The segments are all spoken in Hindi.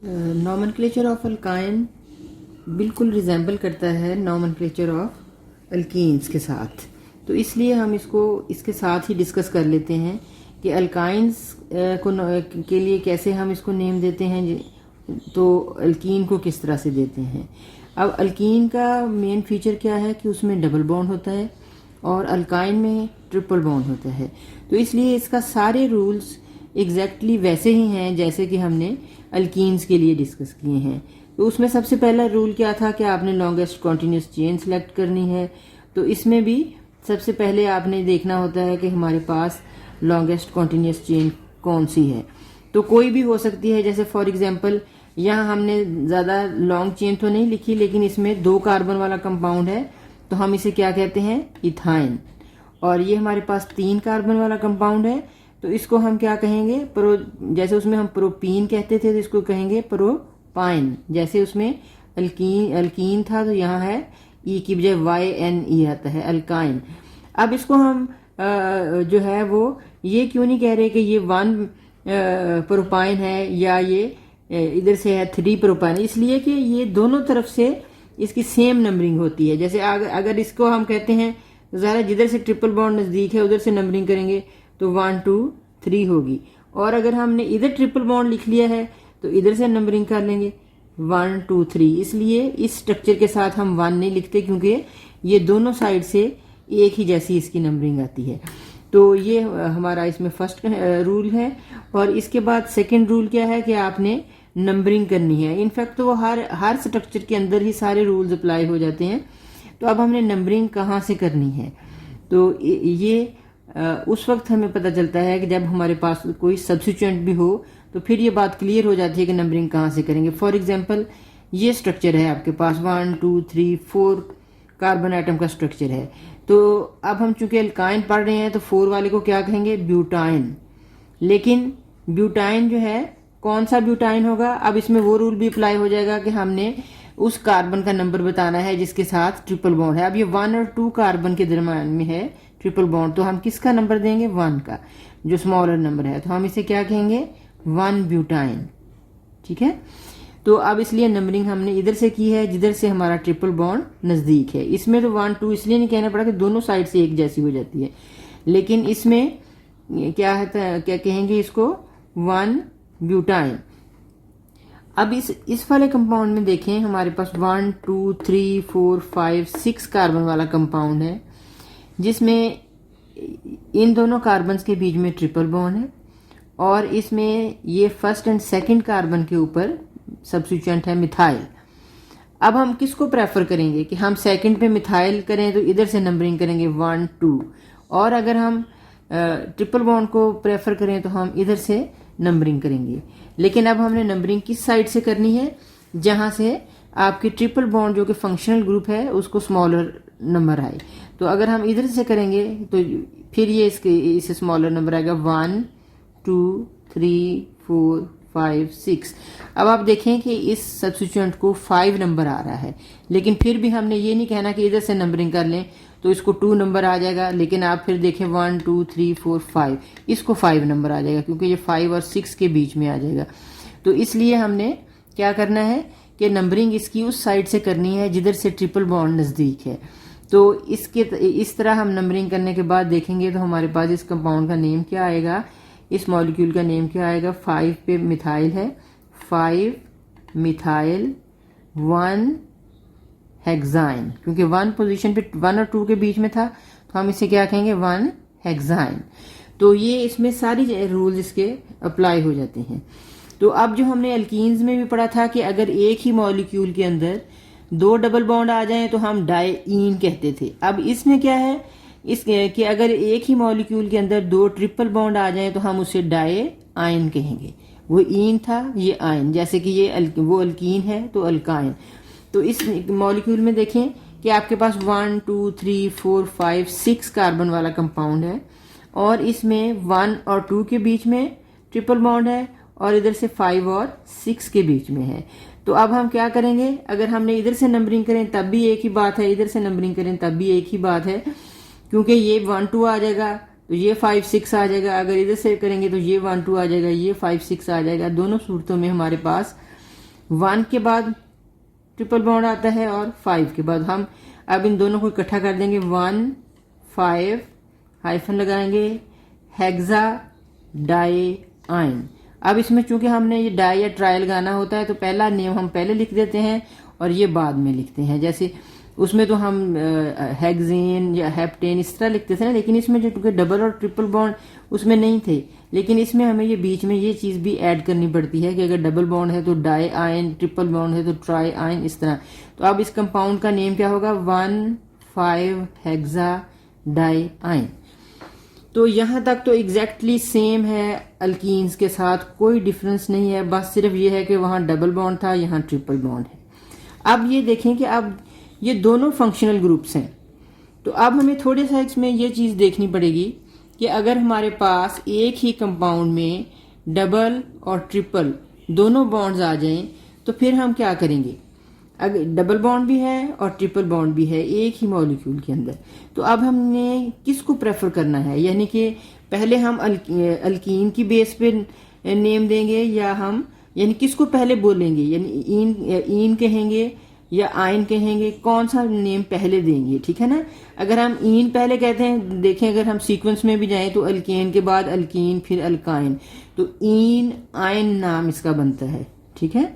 नॉमेनक्लेचर ऑफ अल्काइन बिल्कुल रिजेंबल करता है नॉमेनक्लेचर ऑफ अल्कीन्स के साथ, तो इसलिए हम इसको इसके साथ ही डिस्कस कर लेते हैं कि अल्काइंस के लिए कैसे हम इसको नेम देते हैं, तो अल्कीन को किस तरह से देते हैं। अब अल्कीन का मेन फीचर क्या है कि उसमें डबल बॉन्ड होता है और अल्काइन में ट्रिपल बॉन्ड होता है, तो इसलिए इसका सारे रूल्स एग्जैक्टली वैसे ही हैं जैसे कि हमने अल्कीन्स के लिए डिस्कस किए हैं। तो उसमें सबसे पहला रूल क्या था कि आपने लॉन्गेस्ट कॉन्टिन्यूस चेन सेलेक्ट करनी है, तो इसमें भी सबसे पहले आपने देखना होता है कि हमारे पास लॉन्गेस्ट कॉन्टिन्यूस चेन कौन सी है। तो कोई भी हो सकती है, जैसे फॉर एग्जांपल यहाँ हमने ज़्यादा लॉन्ग चेन तो नहीं लिखी, लेकिन इसमें 2 कार्बन वाला कंपाउंड है, तो हम इसे क्या कहते हैं, इथाइन। और ये हमारे पास 3 कार्बन वाला कंपाउंड है, तो इसको हम क्या कहेंगे, जैसे उसमें हम प्रोपीन कहते थे तो इसको कहेंगे प्रोपाइन। जैसे उसमें अल्कीन था तो यहाँ है ई की बजाय YNE आता है, अल्काइन। अब इसको हम जो है वो ये क्यों नहीं कह रहे कि ये 1 प्रोपाइन है या ये इधर से है 3 प्रोपाइन, इसलिए कि ये दोनों तरफ से इसकी सेम नंबरिंग होती है। जैसे अगर इसको हम कहते हैं ज़रा जिधर से ट्रिपल बॉन्ड नज़दीक है उधर से नंबरिंग करेंगे तो 1 2 3 होगी, और अगर हमने इधर ट्रिपल बॉन्ड लिख लिया है तो इधर से नंबरिंग कर लेंगे 1 2 3। इसलिए इस स्ट्रक्चर के साथ हम 1 नहीं लिखते क्योंकि ये दोनों साइड से एक ही जैसी इसकी नंबरिंग आती है। तो ये हमारा इसमें फर्स्ट रूल है। और इसके बाद सेकंड रूल क्या है कि आपने नंबरिंग करनी है। इनफैक्ट तो वो हर स्ट्रक्चर के अंदर ही सारे रूल्स अप्लाई हो जाते हैं। तो अब हमने नंबरिंग कहाँ से करनी है, तो ये उस वक्त हमें पता चलता है कि जब हमारे पास कोई सब्स्टिट्यूएंट भी हो, तो फिर ये बात क्लियर हो जाती है कि नंबरिंग कहाँ से करेंगे। फॉर एग्जांपल ये स्ट्रक्चर है आपके पास 1 2 3 4 कार्बन आइटम का स्ट्रक्चर है, तो अब हम चूंकि अल्काइन पढ़ रहे हैं तो 4 वाले को क्या कहेंगे, ब्यूटाइन। लेकिन ब्यूटाइन जो है कौन सा ब्यूटाइन होगा, अब इसमें वो रूल भी अप्लाई हो जाएगा कि हमने उस कार्बन का नंबर बताना है जिसके साथ ट्रिपल बॉन्ड है। अब ये 1 और 2 कार्बन के दरम्यान में है ट्रिपल बॉन्ड, तो हम किसका नंबर देंगे, 1 का, जो स्मॉलर नंबर है, तो हम इसे क्या कहेंगे, 1 ब्यूटाइन। ठीक है, तो अब इसलिए नंबरिंग हमने इधर से की है जिधर से हमारा ट्रिपल बॉन्ड नजदीक है। इसमें तो 1 2 इसलिए नहीं कहना पड़ा कि दोनों साइड से एक जैसी हो जाती है, लेकिन इसमें क्या है, क्या कहेंगे इसको, 1 ब्यूटाइन। अब इस वाले कंपाउंड में देखें हमारे पास 1 2 3 4 5 6 कार्बन वाला कंपाउंड है, जिसमें इन दोनों कार्बन के बीच में ट्रिपल बॉन्ड है, और इसमें ये फर्स्ट एंड सेकंड कार्बन के ऊपर सब्स्टिट्यूएंट है मिथाइल। अब हम किसको प्रेफर करेंगे कि हम सेकंड पे मिथाइल करें तो इधर से नंबरिंग करेंगे 1 2, और अगर हम ट्रिपल बॉन्ड को प्रेफर करें तो हम इधर से नंबरिंग करेंगे। लेकिन अब हमने नंबरिंग किस साइड से करनी है, जहां से आपकी ट्रिपल बॉन्ड जो कि फंक्शनल ग्रुप है उसको स्मॉलर नंबर आए। तो अगर हम इधर से करेंगे तो फिर ये इससे स्मॉलर नंबर आएगा 1 2 3 4 5 6। अब आप देखें कि इस सब्स्टिट्यूएंट को 5 नंबर आ रहा है, लेकिन फिर भी हमने ये नहीं कहना कि इधर से नंबरिंग कर लें तो इसको 2 नंबर आ जाएगा। लेकिन आप फिर देखें 1 2 3 4 5, इसको 5 नंबर आ जाएगा क्योंकि ये 5 और 6 के बीच में आ जाएगा। तो इसलिए हमने क्या करना है कि नंबरिंग इसकी उस साइड से करनी है जिधर से ट्रिपल बॉन्ड नज़दीक है। तो इस तरह हम नंबरिंग करने के बाद देखेंगे तो हमारे पास इस कंपाउंड का नेम क्या आएगा, इस मॉलिक्यूल का नेम क्या आएगा, 5 पे मिथाइल है, 5 मिथाइल 1 हेक्साइन, क्योंकि 1 पोजीशन पे 1 और 2 के बीच में था तो हम इसे क्या कहेंगे, 1 हेक्साइन। तो ये इसमें सारी रूल्स इसके अप्लाई हो जाते हैं। तो अब जो हमने अल्कीन्स में भी पढ़ा था कि अगर एक ही मॉलिक्यूल के अंदर 2 डबल बॉन्ड आ जाएं तो हम डाईईन कहते थे। अब इसमें क्या है, कि अगर एक ही मॉलिक्यूल के अंदर 2 ट्रिपल बॉन्ड आ जाएं तो हम उसे डाई आयन कहेंगे। वो ईन था, ये आयन, जैसे कि ये वो अल्कीन है तो अल्काइन। तो इस मॉलिक्यूल में देखें कि आपके पास 1 2 3 4 5 6 कार्बन वाला कंपाउंड है, और इसमें 1 और 2 के बीच में ट्रिपल बॉन्ड है, और इधर से 5 और 6 के बीच में है। तो अब हम क्या करेंगे, अगर हमने इधर से नंबरिंग करें तब भी एक ही बात है, इधर से नंबरिंग करें तब भी एक ही बात है, क्योंकि ये 1 2 आ जाएगा तो ये 5 6 आ जाएगा। अगर इधर से करेंगे तो ये 1 2 आ जाएगा, ये 5 6 आ जाएगा। दोनों सूरतों में हमारे पास 1 के बाद ट्रिपल बॉन्ड आता है और 5 के बाद। हम अब इन दोनों को इकट्ठा कर देंगे, 1 5 हाइफन लगाएंगे, हेक्सा डाई आइन। अब इसमें चूंकि हमने ये डाई या ट्राई लगाना होता है तो पहला नेम हम पहले लिख देते हैं और ये बाद में लिखते हैं। जैसे उसमें तो हम हेक्सेन या हेप्टेन इस तरह लिखते थे ना, लेकिन इसमें जो क्योंकि डबल और ट्रिपल बॉन्ड उसमें नहीं थे, लेकिन इसमें हमें ये बीच में ये चीज़ भी ऐड करनी पड़ती है कि अगर डबल बॉन्ड है तो डाई आयन, ट्रिपल बॉन्ड है तो ट्राई आयन, इस तरह। तो अब इस कंपाउंड का नेम क्या होगा, 1 5 हेक्सा डाई आयन। तो यहाँ तक तो एग्जैक्टली सेम है, अल्कीन्स के साथ कोई डिफरेंस नहीं है, बस सिर्फ ये है कि वहाँ डबल बॉन्ड था, यहाँ ट्रिपल बॉन्ड है। अब ये देखें कि अब ये दोनों फंक्शनल ग्रुप्स हैं, तो अब हमें थोड़े सा इसमें ये चीज़ देखनी पड़ेगी कि अगर हमारे पास एक ही कंपाउंड में डबल और ट्रिपल दोनों बॉन्ड्स आ जाएं तो फिर हम क्या करेंगे। अगर डबल बॉन्ड भी है और ट्रिपल बॉन्ड भी है एक ही मॉलिक्यूल के अंदर, तो अब हमने किसको प्रेफर करना है, यानी कि पहले हम अल्कीन की बेस पे नेम देंगे या हम यानी किसको पहले बोलेंगे, यानी ईन कहेंगे या आयन कहेंगे, कौन सा नेम पहले देंगे, ठीक है ना। अगर हम ईन पहले कहते हैं, देखें अगर हम सीक्वेंस में भी जाएं तो अल्केन के बाद अल्कीन फिर अल्काइन, तो ईन आयन नाम इसका बनता है, ठीक है।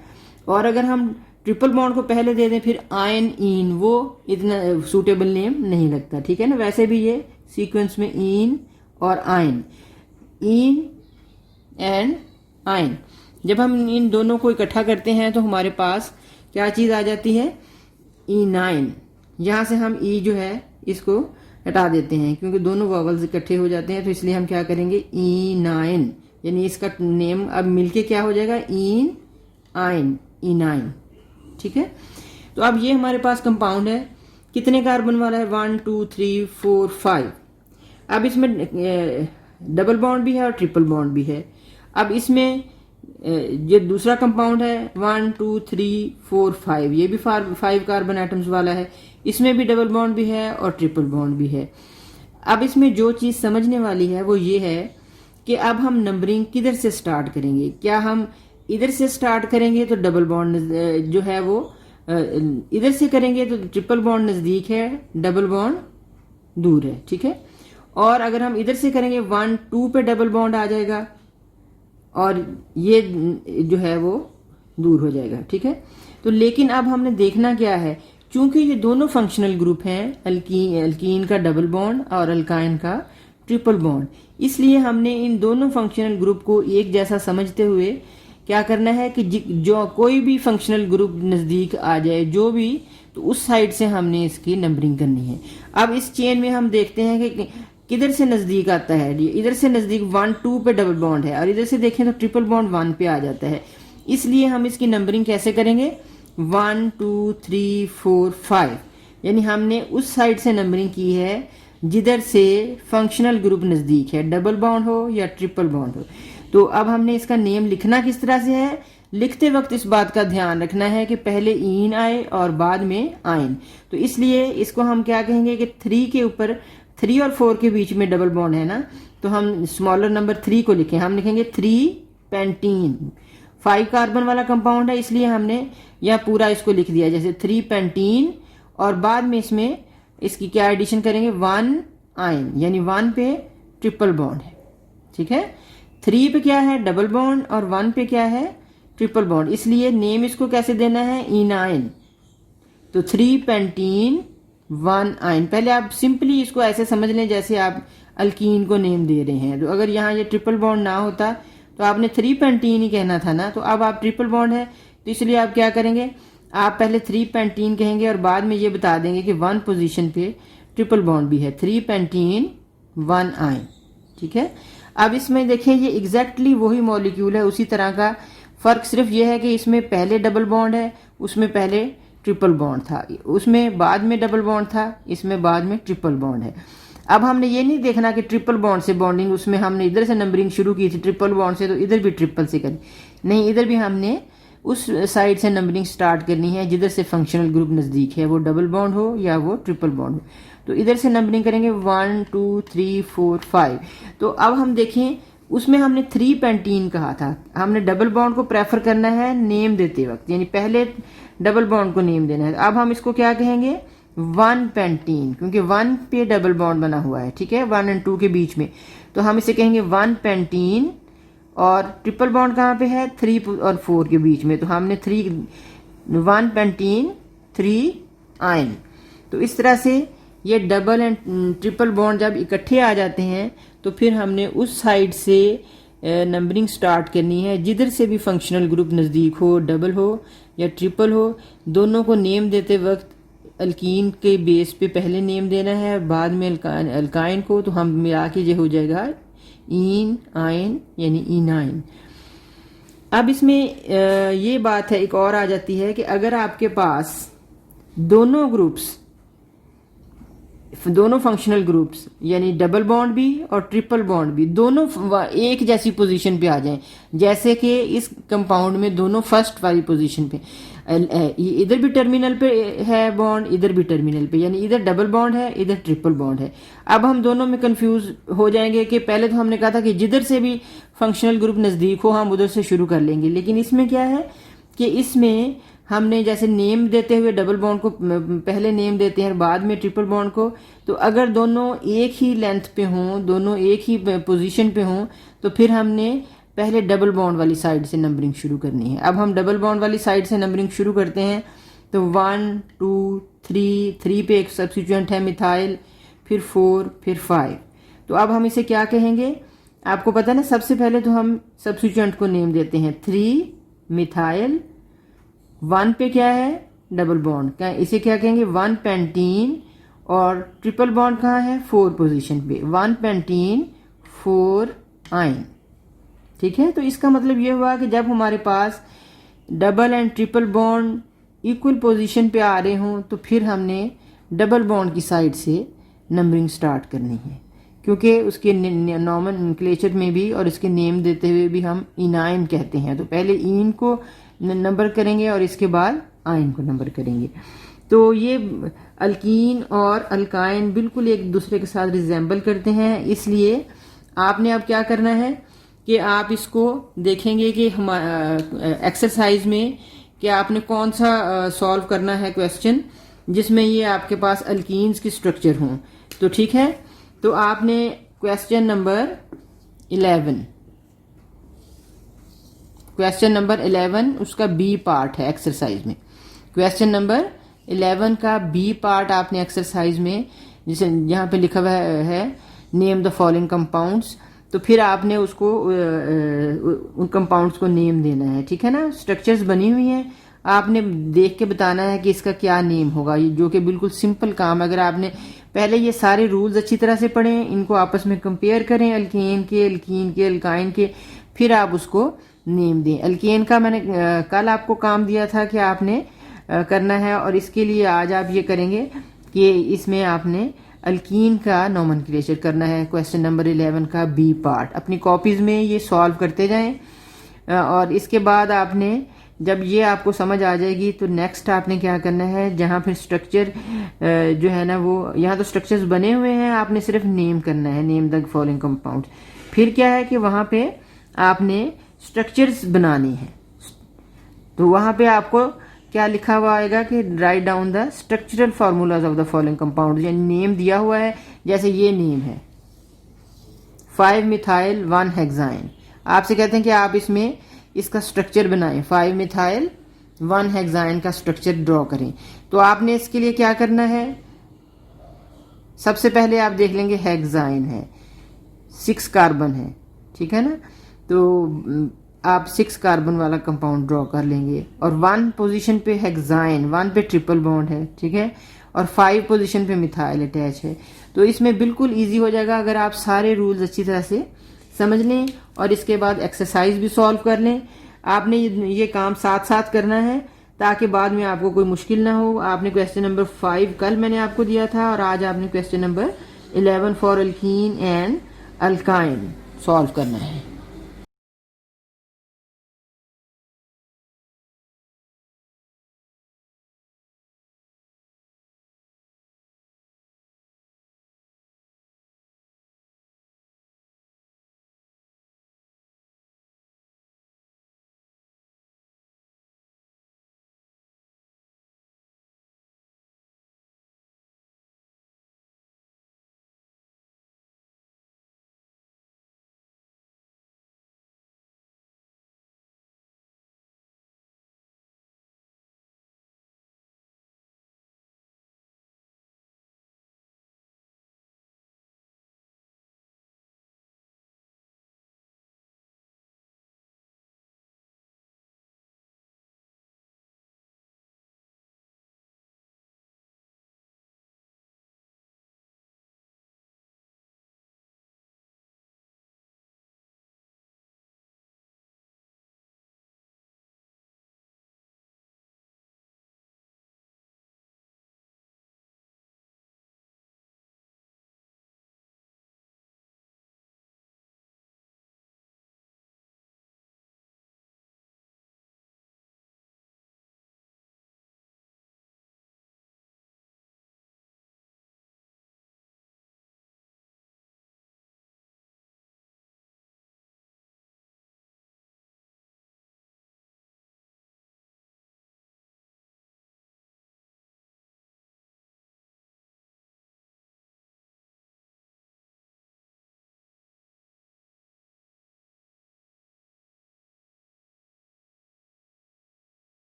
और अगर हम ट्रिपल बॉन्ड को पहले दे दें फिर आयन ईन, वो इतना सूटेबल नेम नहीं लगता, ठीक है ना। वैसे भी ये सीक्वेंस में ईन और आयन, ईन एंड आयन, जब हम इन दोनों को इकट्ठा करते हैं तो हमारे पास क्या चीज़ आ जाती है, E9। यहाँ से हम ई जो है इसको हटा देते हैं क्योंकि दोनों वॉवल्स इकट्ठे हो जाते हैं, तो इसलिए हम क्या करेंगे, E9, यानी इसका नेम अब मिलके क्या हो जाएगा, ईन आयन, E9, ठीक है। तो अब ये हमारे पास कंपाउंड है, कितने कार्बन वाला है, 1 2 3 4 5। अब इसमें डबल बॉन्ड भी है और ट्रिपल बॉन्ड भी है। अब इसमें ये दूसरा कंपाउंड है 1 2 3 4 5, ये भी 5 कार्बन एटम्स वाला है, इसमें भी डबल बॉन्ड भी है और ट्रिपल बॉन्ड भी है। अब इसमें जो चीज़ समझने वाली है वो ये है कि अब हम नंबरिंग किधर से स्टार्ट करेंगे। क्या हम इधर से स्टार्ट करेंगे तो डबल बॉन्ड जो है वो इधर से करेंगे तो ट्रिपल बॉन्ड नज़दीक है, डबल बॉन्ड दूर है, ठीक है। और अगर हम इधर से करेंगे 1 2 पे डबल बॉन्ड आ जाएगा और ये जो है वो दूर हो जाएगा, ठीक है। तो लेकिन अब हमने देखना क्या है, चूंकि ये दोनों फंक्शनल ग्रुप हैं, अल्कीन का डबल बॉन्ड और अल्काइन का ट्रिपल बॉन्ड, इसलिए हमने इन दोनों फंक्शनल ग्रुप को एक जैसा समझते हुए क्या करना है कि जो कोई भी फंक्शनल ग्रुप नज़दीक आ जाए जो भी, तो उस साइड से हमने इसकी नंबरिंग करनी है। अब इस चेन में हम देखते हैं कि किधर से नज़दीक आता है, इधर से नज़दीक 1 2 पे डबल बॉन्ड है और इधर से देखें तो ट्रिपल बॉन्ड 1 पे आ जाता है, इसलिए हम इसकी नंबरिंग कैसे करेंगे, 1 2 3 4 5, यानी हमने उस साइड से नंबरिंग की है जिधर से फंक्शनल ग्रुप नज़दीक है, डबल बॉन्ड हो या ट्रिपल बॉन्ड हो। तो अब हमने इसका नेम लिखना किस तरह से है, लिखते वक्त इस बात का ध्यान रखना है कि पहले ईन आए और बाद में आयन। तो इसलिए इसको हम क्या कहेंगे कि 3 के ऊपर 3 और 4 के बीच में डबल बॉन्ड है ना, तो हम स्मॉलर नंबर 3 को लिखें, हम लिखेंगे 3 पेंटीन। 5 कार्बन वाला कंपाउंड है इसलिए हमने यह पूरा इसको लिख दिया जैसे 3 पेंटीन, और बाद में इसमें इसकी क्या एडिशन करेंगे, 1 आयन, यानी 1 पे ट्रिपल बॉन्ड है, ठीक है। 3 पे क्या है, डबल बॉन्ड, और 1 पे क्या है, ट्रिपल बॉन्ड, इसलिए नेम इसको कैसे देना है, इनाइन। तो 3 पेंटीन 1 आयन। पहले आप सिंपली इसको ऐसे समझ लें जैसे आप अल्कीन को नेम दे रहे हैं, तो अगर यहाँ ये ट्रिपल बॉन्ड ना होता तो आपने 3 पेंटीन ही कहना था ना, तो अब आप ट्रिपल बॉन्ड है तो इसलिए आप क्या करेंगे, आप पहले 3 पेंटीन कहेंगे और बाद में ये बता देंगे कि 1 पोजीशन पे ट्रिपल बॉन्ड भी है, 3 पेंटीन 1 आयन, ठीक है। अब इसमें देखें ये एग्जैक्टली वही मॉलिक्यूल है, उसी तरह का, फर्क सिर्फ ये है कि इसमें पहले डबल बॉन्ड है, उसमें पहले ट्रिपल बॉन्ड था, उसमें बाद में डबल बॉन्ड था, इसमें बाद में ट्रिपल बॉन्ड है। अब हमने ये नहीं देखना कि ट्रिपल बॉन्ड से बॉन्डिंग, उसमें हमने इधर से नंबरिंग शुरू की थी ट्रिपल बॉन्ड से, तो इधर भी ट्रिपल से करें, नहीं, इधर भी हमने उस साइड से नंबरिंग स्टार्ट करनी है जिधर से फंक्शनल ग्रुप नज़दीक है, वो डबल बॉन्ड हो या वो ट्रिपल बॉन्ड हो। तो इधर से नंबरिंग करेंगे 1 2 3 4 5। तो अब हम देखें उसमें हमने 3 पेंटीन कहा था। हमने डबल बॉन्ड को प्रेफर करना है नेम देते वक्त, यानी पहले डबल बॉन्ड को नेम देना है। अब हम इसको क्या कहेंगे, 1 पेंटीन, क्योंकि 1 पे डबल बॉन्ड बना हुआ है, ठीक है, 1 और 2 के बीच में, तो हम इसे कहेंगे 1 पेंटीन। और ट्रिपल बॉन्ड कहाँ पे है, 3 और 4 के बीच में, तो हमने 1 पेंटीन 3 आयन। तो इस तरह से ये डबल एंड ट्रिपल बॉन्ड जब इकट्ठे आ जाते हैं तो फिर हमने उस साइड से नंबरिंग स्टार्ट करनी है जिधर से भी फंक्शनल ग्रुप नज़दीक हो, डबल हो या ट्रिपल हो, दोनों को नेम देते वक्त अल्कीन के बेस पे पहले नेम देना है, बाद में अल्काइन को, तो हम मिला के जो हो जाएगा इन आयन यानी इनाइन। अब इसमें ये बात है एक और आ जाती है कि अगर आपके पास दोनों ग्रुप्स, दोनों फंक्शनल ग्रुप्स यानी डबल बॉन्ड भी और ट्रिपल बॉन्ड भी दोनों एक जैसी पोजीशन पे आ जाएं, जैसे कि इस कंपाउंड में दोनों फर्स्ट वाली पोजीशन पे, इधर भी टर्मिनल पे है बॉन्ड, इधर भी टर्मिनल पे, यानी इधर डबल बॉन्ड है, इधर ट्रिपल बॉन्ड है। अब हम दोनों में कंफ्यूज हो जाएंगे कि पहले तो हमने कहा था कि जिधर से भी फंक्शनल ग्रुप नज़दीक हो हम उधर से शुरू कर लेंगे, लेकिन इसमें क्या है कि इसमें हमने जैसे नेम देते हुए डबल बॉन्ड को पहले नेम देते हैं और बाद में ट्रिपल बॉन्ड को, तो अगर दोनों एक ही लेंथ पे हों, दोनों एक ही पोजीशन पे हों, तो फिर हमने पहले डबल बॉन्ड वाली साइड से नंबरिंग शुरू करनी है। अब हम डबल बॉन्ड वाली साइड से नंबरिंग शुरू करते हैं, तो 1 2 3 पे एक सब्स्टिट्यूएंट है मिथाइल, फिर 4, फिर 5। तो अब हम इसे क्या कहेंगे, आपको पता है ना, सबसे पहले तो हम सब्स्टिट्यूएंट को नेम देते हैं 3 मिथाइल, 1 पे क्या है डबल बॉन्ड, क्या इसे क्या कहेंगे 1 पेंटीन, और ट्रिपल बॉन्ड कहाँ है 4 पोजीशन पे, 1 पेंटीन 4 आयन, ठीक है। तो इसका मतलब ये हुआ कि जब हमारे पास double and triple bond equal position पे आ रहे हों तो फिर हमने डबल बॉन्ड की साइड से नंबरिंग स्टार्ट करनी है, क्योंकि उसके नॉमेनक्लेचर में भी और इसके नेम देते हुए भी हम इनाइन कहते हैं। तो पहले इन को नंबर करेंगे और इसके बाद आयन को नंबर करेंगे। तो ये अल्कीन और अल्काइन बिल्कुल एक दूसरे के साथ रिजेंबल करते हैं, इसलिए आपने अब क्या करना है कि आप इसको देखेंगे कि एक्सरसाइज में कि आपने कौन सा सॉल्व करना है क्वेश्चन जिसमें ये आपके पास अल्कीन्स की स्ट्रक्चर हों। तो ठीक है, तो आपने क्वेश्चन नंबर 11 उसका बी पार्ट है एक्सरसाइज में। क्वेश्चन नंबर 11 का बी पार्ट आपने एक्सरसाइज में, जिसे यहाँ पे लिखा हुआ है नेम द फॉलोइंग कंपाउंड्स, तो फिर आपने उसको उन कंपाउंड्स को नेम देना है, ठीक है ना। स्ट्रक्चर्स बनी हुई हैं, आपने देख के बताना है कि इसका क्या नेम होगा, जो कि बिल्कुल सिंपल काम है। अगर आपने पहले ये सारे रूल्स अच्छी तरह से पढ़ें, इनको आपस में कंपेयर करें, अल्कीन के, अल्काइन के, फिर आप उसको नेम दें। अल्केन का मैंने कल आपको काम दिया था कि आपने करना है, और इसके लिए आज आप ये करेंगे कि इसमें आपने अल्कीन का नोमेनक्लेचर करना है। क्वेश्चन नंबर 11 का बी पार्ट अपनी कॉपीज में ये सॉल्व करते जाएं, और इसके बाद आपने जब ये आपको समझ आ जाएगी तो नेक्स्ट आपने क्या करना है, जहाँ फिर स्ट्रक्चर जो है ना, वो यहाँ तो स्ट्रक्चर्स बने हुए हैं, आपने सिर्फ नेम करना है, नेम द फॉलोइंग कंपाउंड। फिर क्या है कि वहाँ पे आपने स्ट्रक्चर्स बनाने हैं, तो वहाँ पे आपको क्या लिखा हुआ आएगा कि write down the structural formulas of the following compound, यानी नेम दिया हुआ है। जैसे ये नेम है 5 मिथाइल 1 हेक्साइन, आपसे कहते हैं कि आप इसमें इसका स्ट्रक्चर बनाएं, 5 मिथाइल 1 हेक्साइन का स्ट्रक्चर ड्रॉ करें। तो आपने इसके लिए क्या करना है, सबसे पहले आप देख लेंगे हेक्साइन है, 6 कार्बन है, ठीक है ना। तो आप 6 कार्बन वाला कंपाउंड ड्रॉ कर लेंगे, और 1 पोजीशन पे हेक्साइन, 1 पे ट्रिपल बॉन्ड है, ठीक है, और 5 पोजीशन पे मिथाइल अटैच है। तो इसमें बिल्कुल इजी हो जाएगा अगर आप सारे रूल्स अच्छी तरह से समझ लें और इसके बाद एक्सरसाइज भी सॉल्व कर लें। आपने ये काम साथ साथ करना है ताकि बाद में आपको कोई मुश्किल ना हो। आपने क्वेश्चन नंबर 5 कल मैंने आपको दिया था, और आज आपने question number 11 for alkyne and alkyne solve करना है।